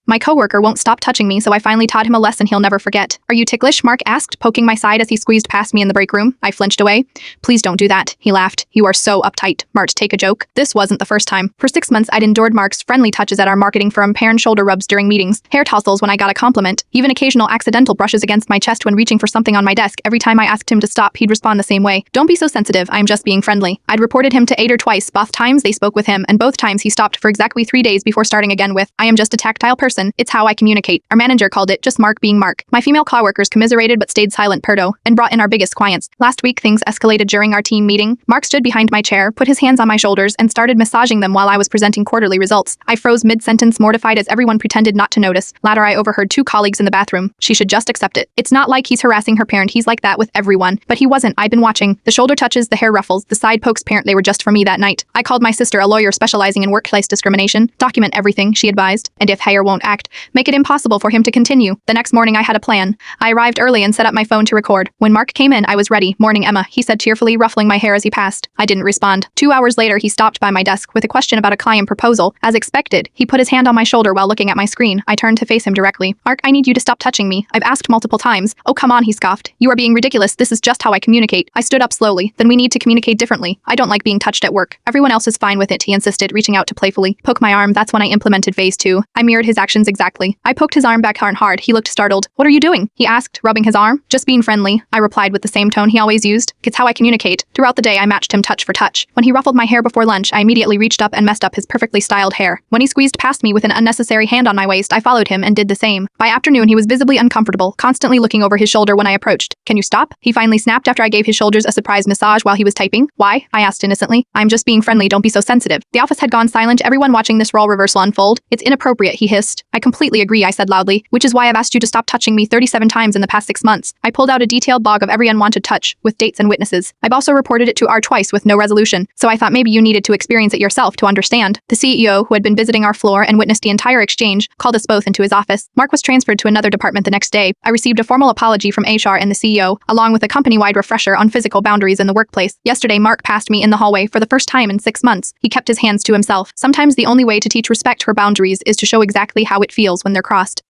My coworker won't stop touching me, so I finally taught him a lesson he'll never forget. Are you ticklish? Mark asked, poking my side as he squeezed past me in the break room. I flinched away. Please don't do that, he laughed. You are so uptight. Mart, take a joke. This wasn't the first time. For 6 months, I'd endured Mark's friendly touches at our marketing firm, parent shoulder rubs during meetings, hair tousles when I got a compliment, even occasional accidental brushes against my chest when reaching for something on my desk. Every time I asked him to stop, he'd respond the same way. Don't be so sensitive, I'm just being friendly. I'd reported him to 8 or twice. Both times they spoke with him, and both times he stopped for exactly 3 days before starting again with, I am just a tactile person. It's how I communicate. Our manager called it just Mark being Mark. My female coworkers commiserated but stayed silent perdo, and brought in our biggest clients. Last week, things escalated during our team meeting. Mark stood behind my chair, put his hands on my shoulders, and started massaging them while I was presenting quarterly results. I froze mid-sentence, mortified as everyone pretended not to notice. Later, I overheard 2 colleagues in the bathroom. She should just accept it. It's not like he's harassing her parent, he's like that with everyone. But he wasn't. I'd been watching. The shoulder touches, the hair ruffles, the side pokes, parent, they were just for me that night. I called my sister, a lawyer specializing in workplace discrimination. Document everything, she advised. And if Hayer won't act, make it impossible for him to continue. The next morning, I had a plan. I arrived early and set up my phone to record. When Mark came in, I was ready. Morning, Emma, he said tearfully, ruffling my hair as he passed. I didn't respond. 2 hours later, he stopped by my desk with a question about a client proposal. As expected, he put his hand on my shoulder while looking at my screen. I turned to face him directly. Mark, I need you to stop touching me. I've asked multiple times. Oh, come on, he scoffed. You are being ridiculous. This is just how I communicate. I stood up slowly. Then we need to communicate differently. I don't like being touched at work. Everyone else is fine with it, he insisted, reaching out to playfully poke my arm. That's when I implemented phase 2. I mirrored his actions exactly. I poked his arm back hard. He looked startled. What are you doing? He asked, rubbing his arm. Just being friendly, I replied with the same tone he always used. It's how I communicate. Throughout the day, I matched him touch for touch. When he ruffled my hair before lunch, I immediately reached up and messed up his perfectly styled hair. When he squeezed past me with an unnecessary hand on my waist, I followed him and did the same. By afternoon, he was visibly uncomfortable, constantly looking over his shoulder when I approached. Can you stop? He finally snapped after I gave his shoulders a surprise massage while he was typing. Why? I asked innocently. I'm just being friendly, don't be so sensitive. The office had gone silent, everyone watching this role reversal unfold. It's inappropriate, he hissed. I completely agree, I said loudly, which is why I've asked you to stop touching me 37 times in the past 6 months. I pulled out a detailed log of every unwanted touch, with dates and witnesses. I've also reported it to R twice with no resolution, so I thought maybe you needed to experience it yourself to understand. The CEO, who had been visiting our floor and witnessed the entire exchange, called us both into his office. Mark was transferred to another department the next day. I received a formal apology from HR and the CEO, along with a company-wide refresher on physical boundaries in the workplace. Yesterday, Mark passed me in the hallway for the first time in 6 months. He kept his hands to himself. Sometimes the only way to teach respect for boundaries is to show exactly how it feels when they're crossed.